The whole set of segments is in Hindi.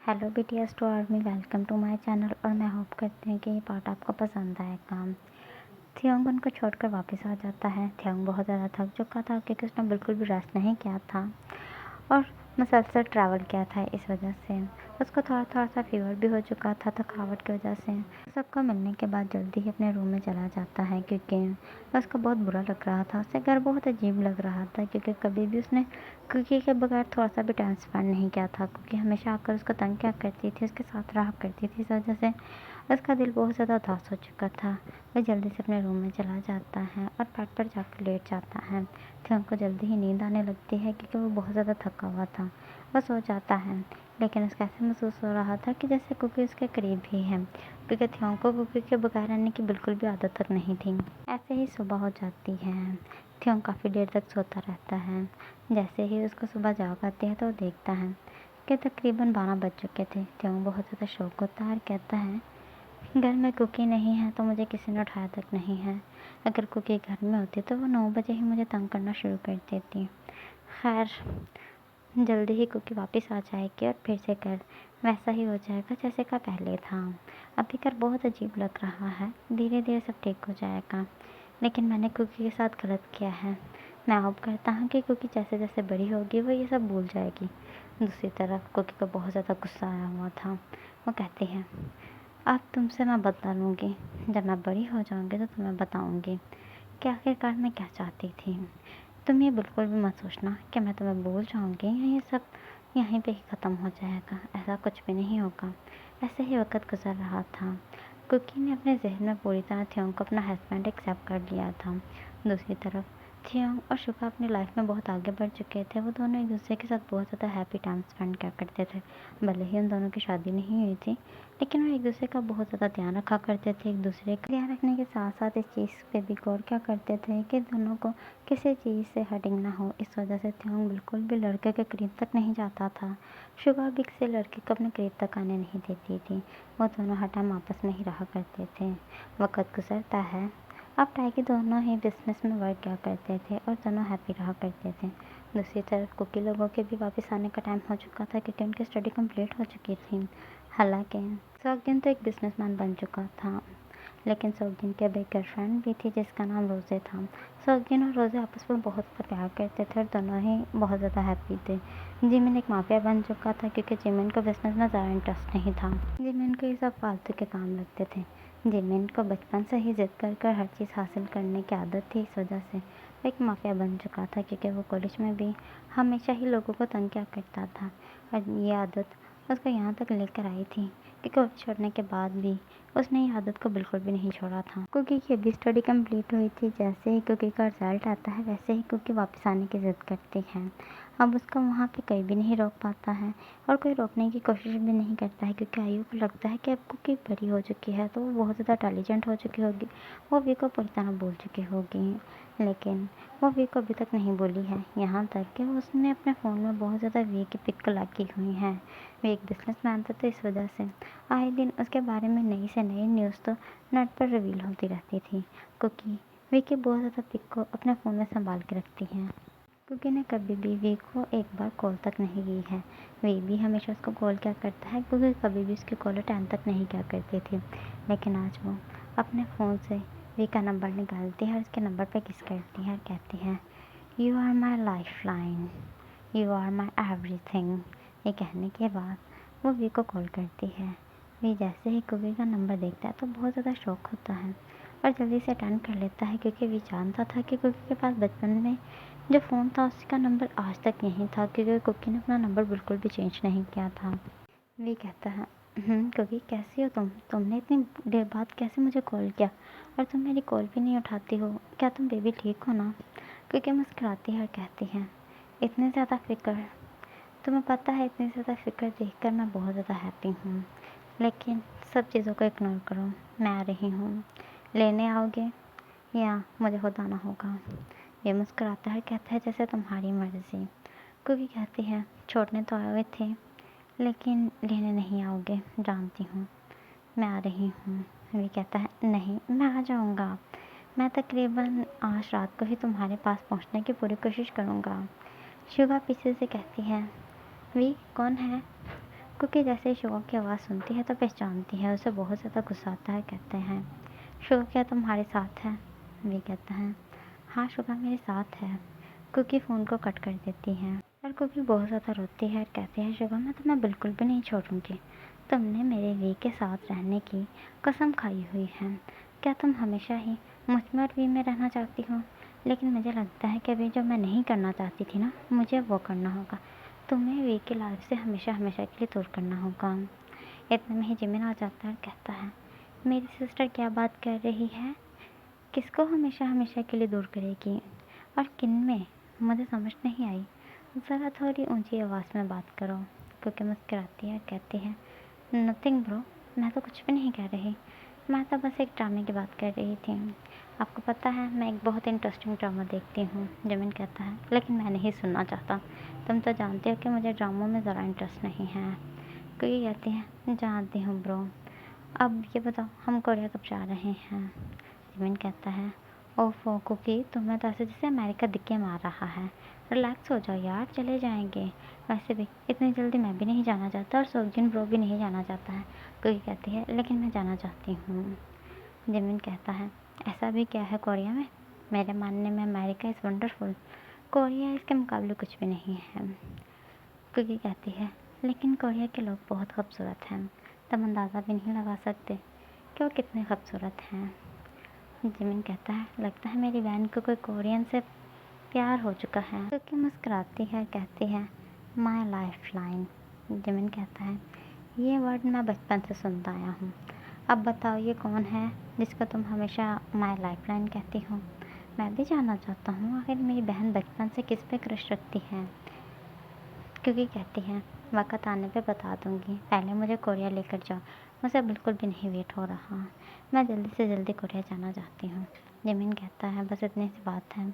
Hello BTS to army, welcome to my channel. और मैं होप करती हूँ कि ये पार्ट आपको पसंद आएगा। थियोंग उनको छोड़कर वापस आ जाता है। थियोंग बहुत ज़्यादा थक चुका था क्योंकि उसने बिल्कुल भी रेस्ट नहीं किया था और मुसलसल ट्रैवल किया था। इस वजह से उसको थोड़ा थोड़ा सा फीवर भी हो चुका था थकावट की वजह से। सबको मिलने के बाद जल्दी ही अपने रूम में चला जाता है क्योंकि उसको बहुत बुरा लग रहा था। उसे घर बहुत अजीब लग रहा था क्योंकि कभी भी उसने कुकी के बगैर थोड़ा सा भी टाइम स्पेंड नहीं किया था। कुकी हमेशा आकर उसको तंग किया करती थी, उसके साथ रहा करती थी। इस वजह से उसका दिल बहुत ज़्यादा उदास हो चुका था। वह जल्दी से अपने रूम में चला जाता है और बेड पर जाकर लेट जाता है। थियोंग को जल्दी ही नींद आने लगती है क्योंकि वो बहुत ज़्यादा थका हुआ था। वह सो जाता है, लेकिन उसको ऐसे महसूस हो रहा था कि जैसे कुकी उसके करीब ही है, क्योंकि थियोंग को कुकी के बगैर रहने की बिल्कुल भी आदत तक नहीं थी। ऐसे ही सुबह हो जाती है। थियोंग काफ़ी देर तक सोता रहता है। जैसे ही उसको सुबह जाग आती है तो वो देखता है कि तकरीबन 12 बज चुके थे। थियोंग बहुत ज़्यादा शौक होता है और कहता है, घर में कुकी नहीं है तो मुझे किसी ने उठाया तक नहीं है। अगर कुकी घर में होती तो वो 9 बजे ही मुझे तंग करना शुरू कर देती। खैर, जल्दी ही कुकी वापस आ जाएगी और फिर से घर वैसा ही हो जाएगा जैसे का पहले था। अभी घर बहुत अजीब लग रहा है। धीरे धीरे सब ठीक हो जाएगा, लेकिन मैंने कुकी के साथ गलत किया है। मैं होप करता हूँ कि कुकी जैसे जैसे बड़ी होगी वो ये सब भूल जाएगी। दूसरी तरफ कुकी को बहुत ज़्यादा गुस्सा आया हुआ था। वो कहती है, अब तुमसे मैं बदला लूँगी। जब मैं बड़ी हो जाऊँगी तो तुम्हें बताऊँगी कि आखिरकार मैं क्या चाहती थी। तुम ये बिल्कुल भी मत सोचना कि मैं तुम्हें भूल जाऊँगी या ये सब यहीं पे ही ख़त्म हो जाएगा। ऐसा कुछ भी नहीं होगा। ऐसे ही वक्त गुजर रहा था। कुकी ने अपने जहन में पूरी तरह थियोंग को अपना हस्बैंड एक्सेप्ट कर लिया था। दूसरी तरफ थियोंग और शुका अपनी लाइफ में बहुत आगे बढ़ चुके थे। वो दोनों एक दूसरे के साथ बहुत ज़्यादा हैप्पी टाइम स्पेंड किया करते थे। भले ही उन दोनों की शादी नहीं हुई थी, लेकिन वो एक दूसरे का बहुत ज़्यादा ध्यान रखा करते थे। एक दूसरे का ध्यान रखने के साथ साथ इस चीज़ पे भी गौर किया करते थे कि दोनों को किसी चीज़ से हटिंग ना हो। इस वजह से थियोंग बिल्कुल भी लड़के के करीब तक नहीं जाता था। शुगा भी किसी लड़के को अपने करीब तक आने नहीं देती थी। वो दोनों हर टाइम आपस में ही रहा करते थे। वक्त गुजरता है। अब टाइगी दोनों ही बिजनेस में वर्क किया करते थे और दोनों हैप्पी रहा करते थे। दूसरी तरफ कुकी लोगों के भी वापस आने का टाइम हो चुका था क्योंकि उनकी स्टडी कंप्लीट हो चुकी थी। हालांकि सोगजिन तो एक बिजनेसमैन बन चुका था, लेकिन सोगजिन की अब एक गर्लफ्रेंड भी थी जिसका नाम रोज़े था। सोगजिन और रोज़े आपस में बहुत ज़्यादा प्यार करते थे और दोनों ही बहुत ज़्यादा हैप्पी थे। जिमिन एक माफिया बन चुका था क्योंकि जिमिन को बिजनेस में ज़्यादा इंटरेस्ट नहीं था। जिमिन को ये सब फालतू के काम लगते थे। जिमिन को बचपन से ही जिद कर हर चीज़ हासिल करने की आदत थी। इस वजह से वो एक माफिया बन चुका था क्योंकि वो कॉलेज में भी हमेशा ही लोगों को तंग किया करता था और ये आदत उसको यहाँ तक लेकर आई थी कि कॉलेज छोड़ने के बाद भी उसने ये आदत को बिल्कुल भी नहीं छोड़ा था। कुकी की अभी स्टडी कंप्लीट हुई थी। जैसे ही कुकी का रिजल्ट आता है वैसे ही कुकी वापस आने की ज़िद करती है। अब उसको वहाँ पे कोई भी नहीं रोक पाता है और कोई रोकने की कोशिश भी नहीं करता है क्योंकि आयु को लगता है कि अब कुकी बड़ी हो चुकी है तो वो बहुत ज़्यादा इंटेलिजेंट हो चुकी होगी। वो वी को पूरी तरह भूल चुकी होगी, लेकिन वो वी को अभी तक नहीं बोली है। यहाँ तक कि उसने अपने फ़ोन में बहुत ज़्यादा वी की पिक लगी हुई है। वे एक बिजनेसमैन था तो इस वजह से आए दिन उसके बारे में नई से नई न्यूज़ तो नेट पर रिवील होती रहती थी। कुकी वी की बहुत ज़्यादा पिक को अपने फ़ोन में संभाल के रखती है। कुकी ने कभी भी वी को एक बार कॉल तक नहीं की है। वी भी हमेशा उसको कॉल किया करता है क्योंकि कभी भी उसकी कॉल अटेंड तक नहीं किया करती थी। लेकिन आज वो अपने फ़ोन से वी का नंबर निकालती है और उसके नंबर पर किस करती है और कहती है, you are my lifeline, you are my everything. ये कहने के बाद वो वी को कॉल करती है। वी जैसे ही कुकी का नंबर देखता है तो बहुत ज़्यादा शौक होता है और जल्दी से अटेंड कर लेता है क्योंकि वी जानता था कि कुकी के पास बचपन में जो फ़ोन था उसका नंबर आज तक यहीं था क्योंकि कुकी ने अपना नंबर बिल्कुल भी चेंज नहीं किया था। वी कहता है, कुकी कैसी हो तुमने इतनी देर बाद कैसे मुझे कॉल किया और तुम मेरी कॉल भी नहीं उठाती हो। क्या तुम बेबी ठीक हो ना? कुकी मुस्कुराती है और कहती है, इतनी ज़्यादा फिक्र, तुम्हें पता है इतनी ज़्यादा फिक्र देखकर मैं बहुत ज़्यादा हैप्पी हूँ। लेकिन सब चीज़ों को इग्नोर करो, मैं आ रही हूँ। लेने आओगे या मुझे खुद आना होगा? ये मुस्कुराता है, कहता है जैसे तुम्हारी मर्ज़ी। कुकी कहती है, छोड़ने तो आए हुए थे लेकिन लेने नहीं आओगे, जानती हूँ। मैं आ रही हूँ। वे कहता है, नहीं मैं आ जाऊँगा। मैं तकरीबन आज रात को ही तुम्हारे पास पहुँचने की पूरी कोशिश करूँगा। शुगा पीछे से कहती है, वी कौन है? क्योंकि जैसे ही शुगा की आवाज़ सुनती है तो पहचानती है। उसे बहुत ज़्यादा गुस्सा आता है। कहते हैं, शुगा क्या तुम्हारे साथ है? वी कहता है, हाँ शुगा मेरे साथ है। कुकी फ़ोन को कट कर देती है और कुकी बहुत ज़्यादा रोती है और कहती है, शुगा मैं तुम्हें बिल्कुल भी नहीं छोड़ूंगी। तुमने मेरे वी के साथ रहने की कसम खाई हुई है। क्या तुम हमेशा ही मुझ में और वी में रहना चाहती हो? लेकिन मुझे लगता है कि अभी जो मैं नहीं करना चाहती थी ना, मुझे वो करना होगा। तुम्हें वी की लाइफ से हमेशा हमेशा के लिए दूर करना होगा। इतने में ही जिमिन आ जाता है और कहता है, मेरी सिस्टर क्या बात कर रही है? किसको हमेशा हमेशा के लिए दूर करेगी और किन में? मुझे समझ नहीं आई। ज़रा थोड़ी ऊंची आवाज़ में बात करो। क्योंकि मुस्कुराती है और कहती है, नथिंग ब्रो, मैं तो कुछ भी नहीं कह रही। मैं तो बस एक ड्रामे की बात कर रही थी। आपको पता है मैं एक बहुत इंटरेस्टिंग ड्रामा देखती हूँ। जिमिन कहता है, लेकिन मैं नहीं सुनना चाहता। तुम तो जानते हो कि मुझे ड्रामों में ज़रा इंटरेस्ट नहीं है। कोई कहती है, जानती हूँ ब्रो। अब ये बताओ हम कोरिया कब जा रहे हैं? जिमिन कहता है, ओफो कुकी, तुम्हें तो ऐसे जैसे अमेरिका दिक्के मार रहा है। रिलैक्स हो जाओ यार, चले जाएंगे। वैसे भी इतनी जल्दी मैं भी नहीं जाना चाहता और सोगजिन ब्रो भी नहीं जाना चाहता है। कुकी कहती है, लेकिन मैं जाना चाहती हूँ। जिमिन कहता है, ऐसा भी क्या है कोरिया में? मेरे मानने में अमेरिका इज़ वंडरफुल। कोरिया इसके मुकाबले कुछ भी नहीं है। कुकी कहती है, लेकिन कोरिया के लोग बहुत खूबसूरत हैं। तुम अंदाज़ा भी नहीं लगा सकते कि वो कितने खूबसूरत हैं। जिमिन कहता है, लगता है मेरी बहन को कोई कोरियन से प्यार हो चुका है। क्योंकि मुस्कुराती है, कहती है, माई लाइफ लाइन। जिमिन कहता है, ये वर्ड मैं बचपन से सुनता आया हूँ। अब बताओ ये कौन है जिसको तुम हमेशा माई लाइफ लाइन कहती हो? मैं भी जानना चाहता हूँ आखिर मेरी बहन बचपन से किस पे क्रश रखती है। क्योंकि कहती है, वक़्त आने पे बता दूँगी, पहले मुझे कोरिया लेकर जाओ। मुझे बिल्कुल भी नहीं वेट हो रहा। मैं जल्दी से जल्दी कोरिया जाना चाहती हूँ। जिमिन कहता है, बस इतनी सी बात है।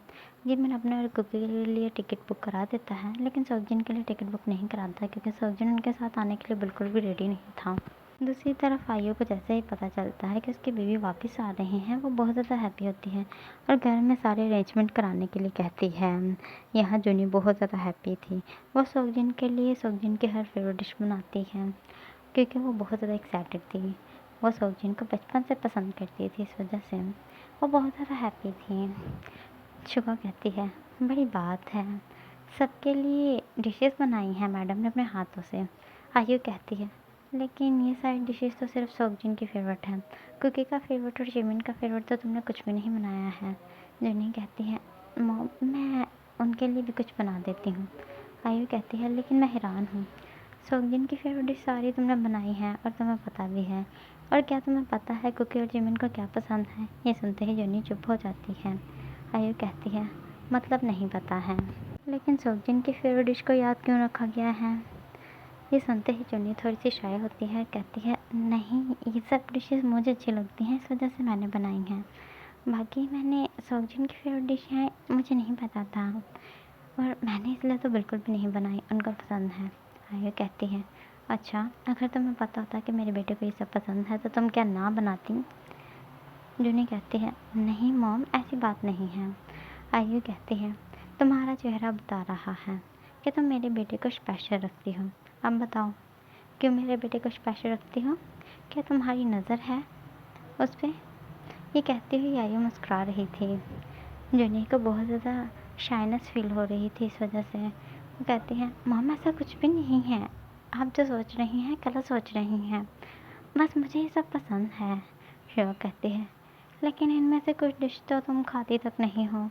जिमिन अपने और कुकी के लिए टिकट बुक करा देता है, लेकिन सोगजिन के लिए टिकट बुक नहीं कराता क्योंकि सोगजिन उनके साथ आने के लिए बिल्कुल भी रेडी नहीं था। दूसरी तरफ आयु को जैसे ही पता चलता है कि उसकी बीवी वापस आ रहे हैं, वो बहुत ज़्यादा हैप्पी होती है और घर में सारे अरेंजमेंट कराने के लिए कहती है। यहाँ जुनी बहुत ज़्यादा हैप्पी थी। वो सोगजिन के लिए सोगजिन की हर फेवरेट डिश बनाती है क्योंकि वो बहुत ज़्यादा एक्साइटेड थी। वो सोगजिन को बचपन से पसंद करती थी, इस वजह से वो बहुत ज़्यादा हैप्पी थी। शुगा कहती है, बड़ी बात है, सबके लिए डिशेस बनाई हैं मैडम ने अपने हाथों से। आयु कहती है, लेकिन ये सारी डिशेस तो सिर्फ सोगजिन की फ़ेवरेट हैं। कुकी का फ़ेवरेट और जिमिन का फ़ेवरेट तो तुमने कुछ भी नहीं बनाया है। जुनी कहती है, मॉम मैं उनके लिए भी कुछ बना देती हूँ। आयु कहती है, लेकिन मैं हैरान हूँ, सोगजिन की फ़ेवरेट डिश सारी तुमने बनाई हैं और तुम्हें पता भी है। और क्या तुम्हें पता है कुकी और जिमिन को क्या पसंद है? ये सुनते ही जुनी चुप हो जाती है। आयु कहती है, मतलब नहीं पता है, लेकिन सोगजिन की फेवरेट डिश को याद क्यों रखा गया है? ये सुनते ही जुनी थोड़ी सी शाय होती है, कहती है, नहीं ये सब डिशेस मुझे अच्छी लगती हैं, इस वजह से मैंने बनाई हैं। बाकी मैंने सोगजिन की फेवरेट डिश है मुझे नहीं पता था और मैंने इसलिए तो बिल्कुल भी नहीं बनाई, उनको पसंद है। आयु कहती है, अच्छा अगर तुम्हें पता होता कि मेरे बेटे को ये सब पसंद है तो तुम क्या ना बनाती? जुनी कहती है, नहीं मॉम ऐसी बात नहीं है। आयु कहती है, तुम्हारा चेहरा बता रहा है कि तुम मेरे बेटे को स्पेशल रखती हो। अब बताओ क्यों मेरे बेटे को स्पेशल रखती हो? क्या तुम्हारी नज़र है उस पर? ये कहती हुई आयु मुस्कुरा रही थी। जुनी को बहुत ज़्यादा शाइनेस फील हो रही थी, इस वजह से वो कहती है, मॉम ऐसा कुछ भी नहीं है, आप जो सोच रही हैं गलत सोच रही हैं, बस मुझे ये सब पसंद है। शिवा कहती है, लेकिन इनमें से कुछ डिश तो तुम खाती तक नहीं हो,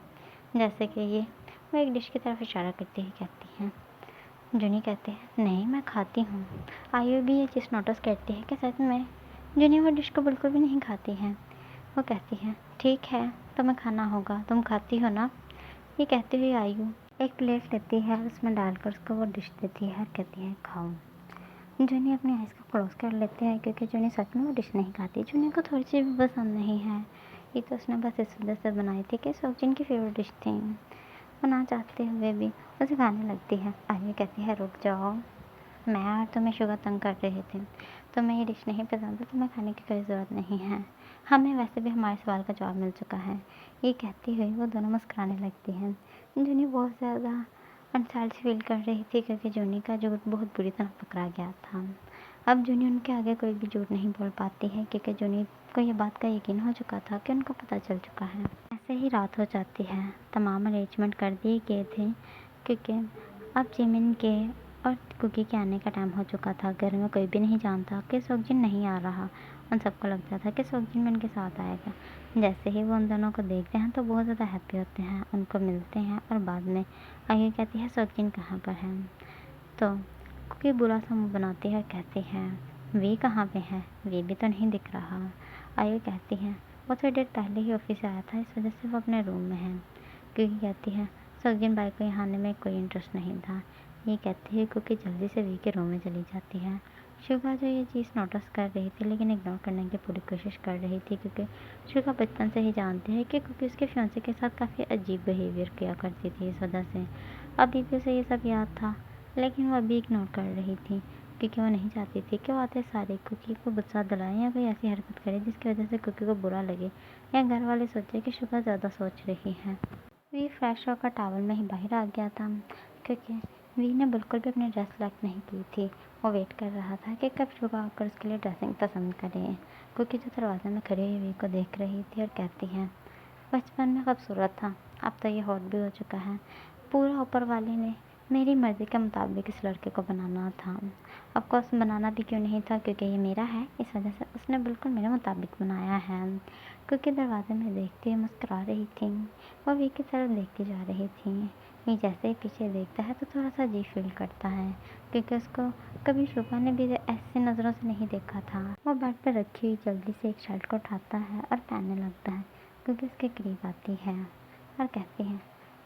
जैसे कि ये। वो एक डिश की तरफ इशारा करती ही कहती है। जुनी कहती है, नहीं मैं खाती हूँ। आयु भी ये चीज़ नोटिस करती है कि सच में जुनी वो डिश को बिल्कुल भी नहीं खाती है। वो कहती है, ठीक है तुम्हें खाना होगा, तुम खाती हो ना? ये कहती हुई आयु एक प्लेट लेती है और उसमें डालकर उसको वो डिश देती है और कहती है, खाओ। जुनी अपनी आइज़ को क्लोज कर लेते हैं क्योंकि जुनी सच में वो डिश नहीं खाती। जुनी को थोड़ी सी भी पसंद नहीं है। ये तो उसने बस इस वजह से बनाई थी कि सोगजिन की फेवरेट डिश थी। वो ना चाहते हुए भी उसे खाने लगती है। आयु कहती है, रुक जाओ, मैं और तुम्हें शुगर तंग कर रहे थे। तुम्हें ये डिश नहीं पसंद तो तुम्हें खाने की कोई ज़रूरत नहीं है। हमें वैसे भी हमारे सवाल का जवाब मिल चुका है। ये कहती हुई वो दोनों मुस्कुराने लगती हैं। जुनी बहुत ज़्यादा अनसैड फील कर रही थी क्योंकि जुनी का झूठ बहुत बुरी तरह पकड़ा गया था। अब जूनी उनके आगे कोई भी झूठ नहीं बोल पाती है क्योंकि जूनी को ये बात का यकीन हो चुका था कि उनको पता चल चुका है। ऐसे ही रात हो जाती है। तमाम अरेंजमेंट कर दिए गए थे क्योंकि अब जिमिन के और कुकी के आने का टाइम हो चुका था। घर में कोई भी नहीं जानता कि सोगजिन नहीं आ रहा। उन सबको लगता था कि सोगजिन भी उनके साथ आएगा। जैसे ही वो उन दोनों को देखते हैं तो बहुत ज़्यादा हैप्पी होते हैं, उनको मिलते हैं और बाद में आगे कहती है सोगजिन कहाँ पर है। तो कुकी बुरा सा मुँह बनाती है और कहती है वे कहाँ पे है, वे भी तो नहीं दिख रहा। आयु कहती है वो थोड़ी देर पहले ही ऑफिस से आया था, इस वजह से वो अपने रूम में है। क्योंकि कहती है सोगजिन बाई को यहाँ आने में कोई इंटरेस्ट नहीं था। ये कहती है क्योंकि जल्दी से वी के रूम में चली जाती है। शुगा जो ये चीज़ नोटिस कर रही थी लेकिन इग्नोर करने की पूरी कोशिश कर रही थी क्योंकि शुगा बचपन से ही जानती है कि क्योंकि उसके फियांसे के साथ काफ़ी अजीब बिहेवियर किया करती थी, इस वजह से अभी भी उसे ये सब याद था लेकिन वो अभी इग्नोर कर रही थी क्योंकि वो नहीं चाहती थी कि वो आते सारे कुकी को गुस्सा दिलाएं या कोई ऐसी हरकत करे जिसकी वजह से कुकी को बुरा लगे या घर वाले सोचे कि शुगा ज़्यादा सोच रही है। वी फ्रेश होकर टॉवल में ही बाहर आ गया था क्योंकि वी ने बिल्कुल भी अपनी ड्रेस सेलेक्ट नहीं की थी। वो वेट कर रहा था कि कब शुगा आकर उसके लिए ड्रेसिंग पसंद करे। कुकी जो दरवाजे में खड़ी हुई वी को देख रही थी और कहती है बचपन में खूबसूरत था, अब तो ये हॉट भी हो चुका है। पूरा ऊपर वाले ने मेरी मर्ज़ी के मुताबिक इस लड़के को बनाना था। ऑफकोर्स बनाना भी क्यों नहीं था क्योंकि ये मेरा है, इस वजह से उसने बिल्कुल मेरे मुताबिक बनाया है। क्योंकि दरवाजे में देखती हुई मुस्कुरा रही थी। वो वी की तरफ देखती जा रही थी। वी जैसे ही पीछे देखता है तो थोड़ा सा अजीब फील करता है क्योंकि उसको कभी शुभा ने भी ऐसी नज़रों से नहीं देखा था। वो बेड पर रखी हुई जल्दी से एक शर्ट को उठाता है और पहनने लगता है क्योंकि उसके करीब आती है और कहती है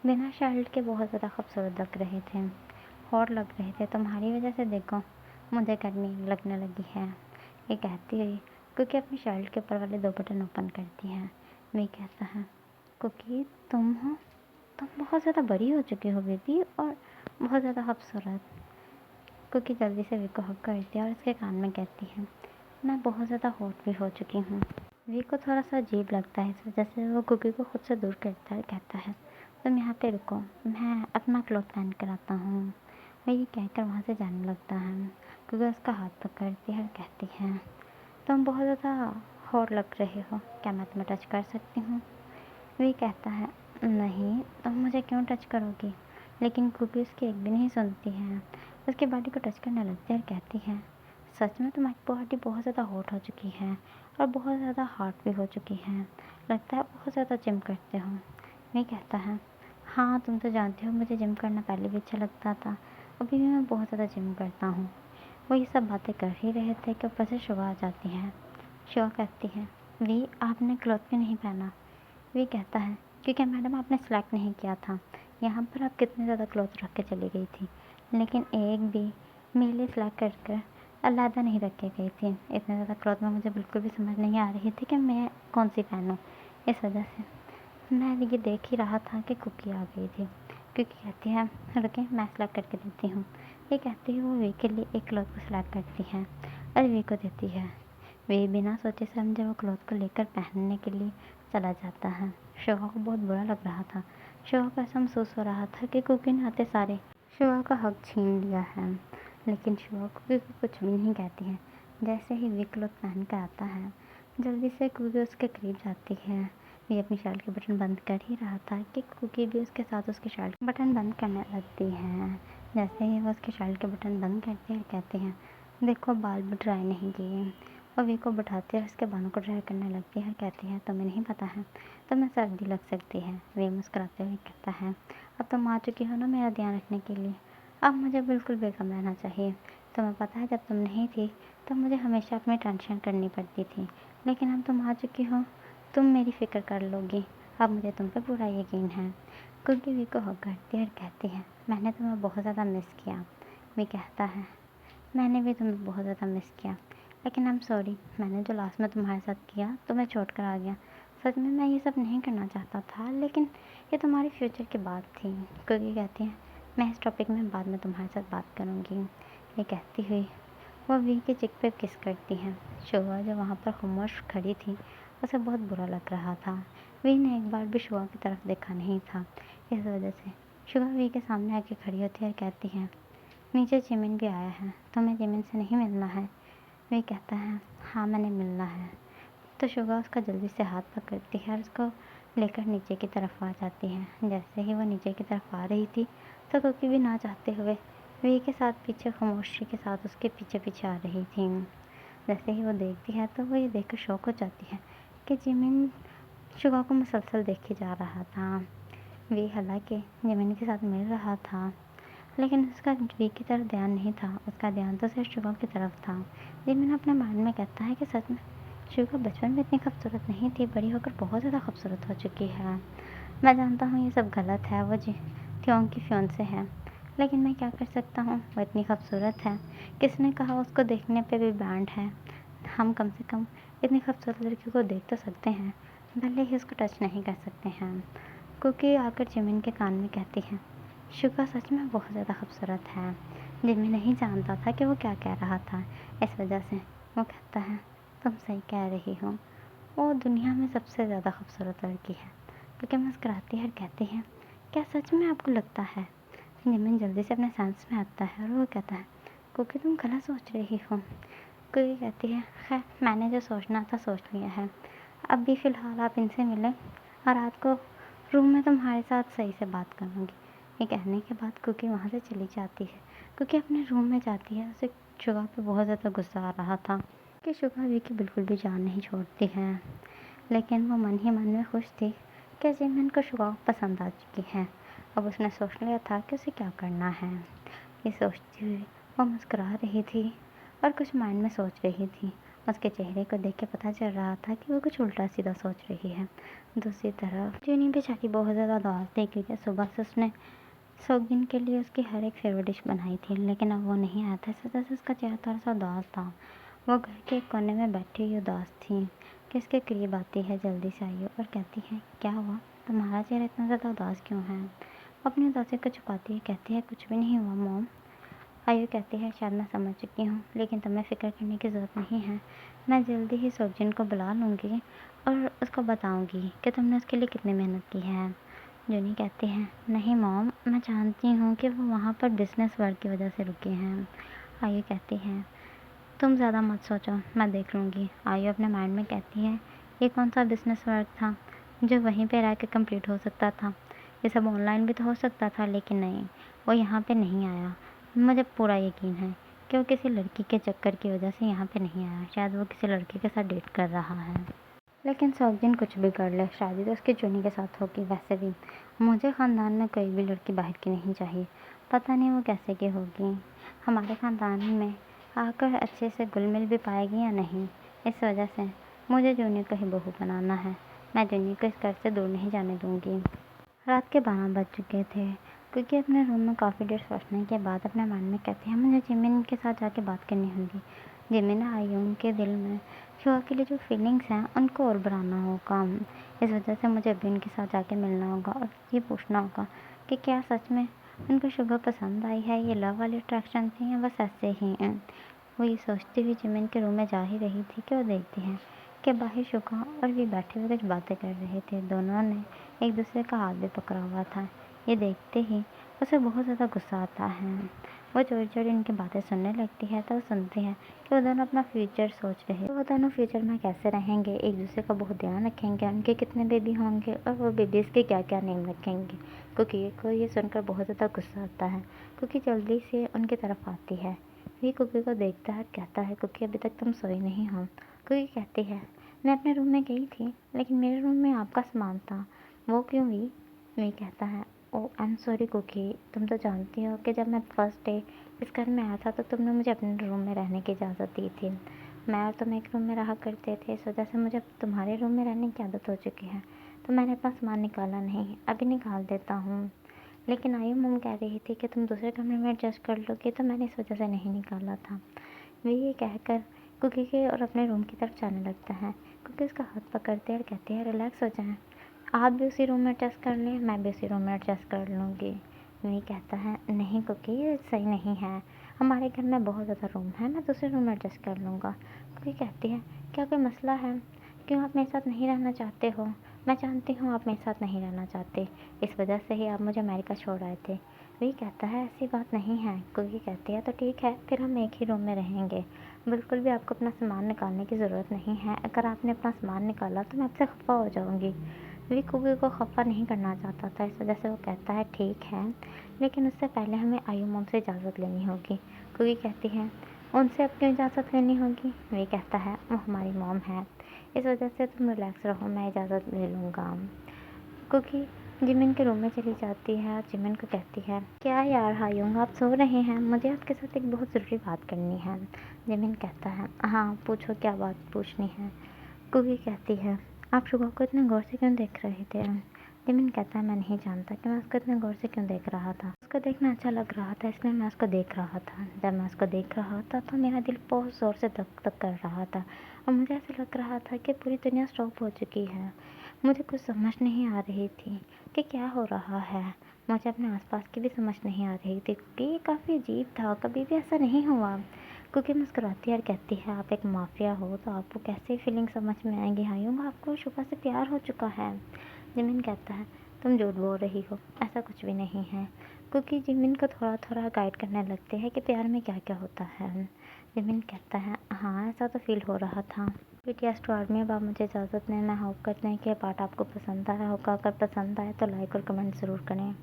बिना शर्ट के बहुत ज़्यादा खूबसूरत लग रहे थे, हॉट लग रहे थे, तुम्हारी वजह से देखो मुझे गर्मी लगने लगी है। ये कहती हुई कुकी अपनी शर्ट के ऊपर वाले 2 बटन ओपन करती है। वे कहता है कुकी तुम हो, तुम बहुत ज़्यादा बड़ी हो चुकी हो बेबी और बहुत ज़्यादा खूबसूरत। कुकी जल्दी से वी को हग करती है और उसके कान में कहती है मैं बहुत ज़्यादा हॉट भी हो चुकी हूँ। वी को थोड़ा सा अजीब लगता है, इस वजह से वो कुकी को खुद से दूर करता है, कहता है तुम यहाँ पे रुको, मैं अपना क्लॉथ पहन कर आता हूँ। वो ये कहकर वहाँ से जाने लगता है। कुकी उसका हाथ पकड़ती है और कहती है तुम बहुत ज़्यादा हॉट लग रहे हो, क्या मैं तुम्हें टच कर सकती हूँ। वे कहता है नहीं, तुम मुझे क्यों टच करोगी। लेकिन कुकी उसकी एक भी नहीं सुनती है, उसकी बॉडी को टच करने लगती है और कहती है सच में तुम्हारी बॉडी बहुत ज़्यादा हॉट हो चुकी है और बहुत ज़्यादा हार्ड भी हो चुकी है, लगता है बहुत ज़्यादा जिम करते हो। मैं कहता है हाँ तुम तो जानती हो मुझे जिम करना पहले भी अच्छा लगता था, अभी भी मैं बहुत ज़्यादा जिम करता हूँ। वो ये सब बातें कर ही रहे थे कि ऊपर से शुगा आ जाती है। शुगा कहती है वी आपने क्लॉथ क्यों नहीं पहना। वी कहता है क्योंकि मैडम आपने सेलेक्ट नहीं किया था, यहाँ पर आप कितने ज़्यादा क्लॉथ रख के चली गई थी लेकिन एक भी मेरे लिए सेलेक्ट कर अलहदा नहीं रख के गई थी। इतने ज़्यादा क्लॉथ में मुझे बिल्कुल भी समझ नहीं आ रही थी कि मैं कौन सी पहनूं, इस वजह से मैं ये देख ही रहा था कि कुकी आ गई थी। क्योंकि कहती है रुके मैं सेलेक्ट करके देती हूँ। ये कहती है वो वी के लिए एक क्लॉथ को सेलेक्ट करती है और वी को देती है। वे बिना सोचे समझे वो क्लॉथ को लेकर पहनने के लिए चला जाता है। शुगा को बहुत बुरा लग रहा था। शुगा को ऐसा महसूस हो रहा था कि कुकी ने आते सारे शुगा का हक छीन लिया है, लेकिन शुगा कुकी को कुछ भी नहीं कहती है। जैसे ही वी क्लॉथ पहन कर आता है जल्दी से कुकी उसके करीब जाती है। वी अपनी शर्ट के बटन बंद कर ही रहा था कि कुकी भी उसके साथ उसके शर्ट के बटन बंद करने लगती है। जैसे ही वो उसके शर्ट के बटन बंद करते हैं कहते हैं देखो बाल भी ड्राई नहीं किए। वो वी को बैठाती है और उसके बालों को ड्राई करने लगती है और कहती है तुम्हें नहीं पता है तुम्हें सर्दी लग सकती है। वे मुस्कुराते हुए कहता है अब तुम आ चुकी हो ना मेरा ध्यान रखने के लिए, अब मुझे बिल्कुल बेगम रहना चाहिए। तुम्हें पता है जब तुम नहीं थी तब मुझे हमेशा अपनी टेंशन करनी पड़ती थी, लेकिन अब तुम आ चुकी हो तुम मेरी फ़िक्र कर लोगी, अब मुझे तुम पे पूरा यकीन है। कुकी वी को हक करती है और कहती है मैंने तुम्हें बहुत ज़्यादा मिस किया। वी कहता है मैंने भी तुम्हें बहुत ज़्यादा मिस किया, लेकिन आई एम सॉरी मैंने जो लास्ट में तुम्हारे साथ किया तुम्हें छोड़ कर आ गया। सच में मैं ये सब नहीं करना चाहता था, लेकिन ये तुम्हारे फ्यूचर की बात थी। कुकी कहती है मैं इस टॉपिक में बाद में तुम्हारे साथ बात करूँगी। ये कहती हुई वो वी के चिक पे किस करती है। शुगा जो वहाँ पर खामोश खड़ी थी उसे बहुत बुरा लग रहा था। वी ने एक बार भी शुगा की तरफ देखा नहीं था, इस वजह से शुगा वी के सामने आके खड़ी होती है और कहती है नीचे जिमिन भी आया है, तुम्हें जिमिन से नहीं मिलना है। वे कहता है, हाँ मैंने मिलना है। तो शुगा उसका जल्दी से हाथ पकड़ती है और उसको लेकर नीचे की तरफ आ जाती है। जैसे ही वो नीचे की तरफ आ रही थी तो कुकी भी ना चाहते हुए वी के साथ पीछे खामोशी के साथ उसके पीछे पीछे आ रही थी। जैसे ही वो देखती है तो वो ये देखकर शॉक हो जाती है कि जिमिन शुगा को मुसलसल देखे जा रहा था। वी हालांकि जिमिन के साथ मिल रहा था लेकिन उसका वी की तरफ ध्यान नहीं था, उसका ध्यान तो सिर्फ शुगा की तरफ था। जिमिन अपने माइंड में कहता है कि सच में शुगा बचपन में इतनी खूबसूरत नहीं थी, बड़ी होकर बहुत ज़्यादा खूबसूरत हो चुकी है। मैं जानता हूँ ये सब गलत है, वो जी थियोंग की फियांसे है, लेकिन मैं क्या कर सकता हूँ, वो इतनी खूबसूरत है। किसने कहा उसको देखने पे भी बैंड है। हम कम से कम इतनी खूबसूरत लड़की को देख तो सकते हैं, भले ही उसको टच नहीं कर सकते हैं। कुकी आकर जिमिन के कान में कहती है, शुगा सच में बहुत ज़्यादा खूबसूरत है। जिमिन नहीं जानता था कि वो क्या कह रहा था, इस वजह से वो कहता है, तुम सही कह रही हो, वो दुनिया में सबसे ज़्यादा खूबसूरत लड़की है। क्योंकि मुस्कुराती है और कहती है, क्या सच में आपको लगता है। जिमिन जल्दी से अपने सेंस में आता है और वो कहता है, क्योंकि तुम गलत सोच रही हो। क्योंकि कहती है, खैर मैंने जो सोचना था सोच लिया है, अब भी फ़िलहाल आप इनसे मिलें और रात को रूम में तुम्हारे साथ सही से बात करूँगी। ये कहने के बाद कुकी वहाँ से चली जाती है। कुकी अपने रूम में जाती है, उसे शुगा पे बहुत ज़्यादा गुस्सा आ रहा था कि शुगा वी की बिल्कुल भी जान नहीं छोड़ती है। लेकिन वो मन ही मन में खुश थी कि जिमिन को शुगा पसंद आ चुकी है। अब उसने सोच लिया था कि उसे क्या करना है। ये सोचती हुई वो मुस्कुरा रही थी और कुछ माइंड में सोच रही थी। उसके चेहरे को देख के पता चल रहा था कि वो कुछ उल्टा सीधा सोच रही है। दूसरी तरफ जूनी बेचारी बहुत ज़्यादा उदास थी क्योंकि सुबह से उसने सोगिन के लिए उसकी हर एक फेवरेट डिश बनाई थी, लेकिन अब वो नहीं आया था। इस वजह से उसका चेहरा थोड़ा सा उदास था। वो घर के एक कोने में बैठी हुई उदास थी कि उसके करीब आती है, जल्दी से आई और कहती है, क्या हुआ, तुम्हारा चेहरा इतना ज़्यादा उदास क्यों है। वो अपनी उदासी को छुपाती है, कहती है, कुछ भी नहीं हुआ मॉम। आयु कहती है, शायद मैं समझ चुकी हूँ, लेकिन तुम्हें फ़िक्र करने की ज़रूरत नहीं है। मैं जल्दी ही सोजिन को बुला लूँगी और उसको बताऊँगी कि तुमने उसके लिए कितनी मेहनत की है। जूनी कहती है, नहीं मॉम, मैं जानती हूँ कि वो वहाँ पर बिज़नेस वर्क की वजह से रुके हैं। आयु कहती है, तुम ज़्यादा मत सोचो, मैं देख लूँगी। आयु अपने माइंड में कहती है, ये कौन सा बिज़नेस वर्क था जो वहीं पे रह के कंप्लीट हो सकता था। ये सब ऑनलाइन भी तो हो सकता था, लेकिन नहीं, वो यहाँ पे नहीं आया। मुझे पूरा यकीन है कि वो किसी लड़की के चक्कर की वजह से यहाँ पे नहीं आया। शायद वो किसी लड़के के साथ डेट कर रहा है। लेकिन सोगजिन कुछ भी कर ले, शादी तो उसकी जूनी के साथ होगी। वैसे भी मुझे ख़ानदान में कोई भी लड़की बाहर की नहीं चाहिए। पता नहीं वो कैसे की होगी, हमारे ख़ानदान में आकर अच्छे से घुल मिल भी पाएगी या नहीं। इस वजह से मुझे जूनी को ही बहू बनाना है। मैं जूनी को इस घर से दूर नहीं जाने दूँगी। रात के 12 बज चुके थे क्योंकि अपने रूम में काफ़ी देर सोचने के बाद अपने मन में कहती है, मुझे जिमिन के साथ जाके बात करनी होगी। जिमिन आयुन के दिल में शुआ के लिए जो फीलिंग्स हैं उनको और बढ़ाना होगा। इस वजह से मुझे अभी उनके साथ जाके मिलना होगा और ये पूछना होगा कि क्या सच में उनको शुभा पसंद आई है, ये लव वाली अट्रैक्शन थी या बस ऐसे ही हैं। वो ये सोचती हुई जिमिन के रूम में जा ही रही थी कि वो देखती है कि बाहर शुगा और भी बैठे हुए कुछ बातें कर रहे थे। दोनों ने एक दूसरे का हाथ भी पकड़ा हुआ था। ये देखते ही उसे बहुत ज़्यादा गुस्सा आता है। वो चोरी चोरी उनकी बातें सुनने लगती है तो वो सुनती है कि वो दोनों अपना फ्यूचर सोच रहे हैं। वो दोनों फ्यूचर में कैसे रहेंगे, एक दूसरे का बहुत ध्यान रखेंगे, उनके कितने बेबी होंगे और वो बेबीज़ के क्या क्या नेम रखेंगे। कुकी को ये सुनकर बहुत ज़्यादा गुस्सा आता है। कुकी जल्दी से उनकी तरफ आती है। ये कुकी को देखता है और कहता है, कुकी अभी तक तुम सोई नहीं हो। कुकी कहती है, मैं अपने रूम में गई थी लेकिन मेरे रूम में आपका सामान था, वो क्यों हुई। वे कहता है, ओ आई एम सॉरी कुकी, तुम तो जानती हो कि जब मैं फर्स्ट डे इस घर में आया था तो तुमने मुझे अपने रूम में रहने की इजाज़त दी थी। मैं और तुम एक रूम में रहा करते थे, इस वजह से मुझे तुम्हारे रूम में रहने की आदत हो चुकी है। तो मैंने अपना सामान निकाला नहीं, अभी निकाल देता हूँ। लेकिन आयु मम कह रही थी कि तुम दूसरे कमरे में एडजस्ट कर लोगे, तो मैंने इस वजह से नहीं निकाला था। वे ये कहकर कुकी के और अपने रूम की तरफ जाने लगता है। कुकी उसका हाथ पकड़ते और कहती है, रिलैक्स हो जाएं, आप भी उसी रूम में एडजस्ट कर लें, मैं भी उसी रूम में एडजस्ट कर लूँगी। वे कहता है, नहीं कुकी, ये सही नहीं है, हमारे घर में बहुत ज़्यादा रूम है, मैं दूसरे रूम में एडजस्ट कर लूँगा। कुकी कहती है, क्या कोई मसला है, क्यों आप मेरे साथ नहीं रहना चाहते हो। मैं जानती हूँ आप मेरे साथ नहीं रहना चाहते, इस वजह से ही आप मुझे अमेरिका छोड़ आए थे। वी कहता है ऐसी बात नहीं है। कुकी कहती है तो ठीक है, फिर हम एक ही रूम में रहेंगे। बिल्कुल भी आपको अपना सामान निकालने की ज़रूरत नहीं है। अगर आपने अपना सामान निकाला तो मैं आपसे खफ़ा हो जाऊँगी। वी कुकी को खफ़ा नहीं करना चाहता था, इस वजह से वो कहता है ठीक है, लेकिन उससे पहले हमें आयु मॉम से इजाज़त लेनी होगी। कुकी कहती है उनसे अब क्यों इजाज़त लेनी होगी? वी कहता है वो हमारी मॉम है, इस वजह से तुम रिलैक्स रहो, मैं इजाज़त ले लूँगा। कुकी जिमिन के रूम में चली जाती है और जिमिन को कहती है क्या यार हायुंग, आप सो रहे हैं? मुझे आपके साथ एक बहुत ज़रूरी बात करनी है। जिमिन कहता है हाँ पूछो, क्या बात पूछनी है? कुकी कहती है आप शुगा को इतने गौर से क्यों देख रहे थे? जिमिन कहता है मैं नहीं जानता कि मैं उसको इतने गौर से क्यों देख रहा था। उसको देखना अच्छा लग रहा था, इसलिए मैं उसको देख रहा था। जब मैं उसको देख रहा था तो मेरा दिल बहुत ज़ोर से धक धक कर रहा था और मुझे ऐसा लग रहा था कि पूरी दुनिया स्टॉप हो चुकी है। मुझे कुछ समझ नहीं आ रही थी कि क्या हो रहा है। मुझे अपने आसपास की भी समझ नहीं आ रही थी क्योंकि ये काफ़ी अजीब था, कभी भी ऐसा नहीं हुआ। क्योंकि मुस्कुराती है और कहती है आप एक माफिया हो तो आपको कैसे फीलिंग समझ में आएंगी हायुंग, आपको शुभा से प्यार हो चुका है। जिमिन कहता है तुम झूठ बोल रही हो, ऐसा कुछ भी नहीं है। क्योंकि जिमिन को थोड़ा थोड़ा गाइड करने लगते हैं कि प्यार में क्या क्या होता है। जिमिन कहता है हाँ ऐसा तो फील हो रहा था। बीटीएस टू आर्मी, अब आप मुझे इजाज़त दें। मैं होप करते हैं कि ये पार्ट आपको पसंद आया होगा। अगर पसंद आए तो लाइक और कमेंट ज़रूर करें।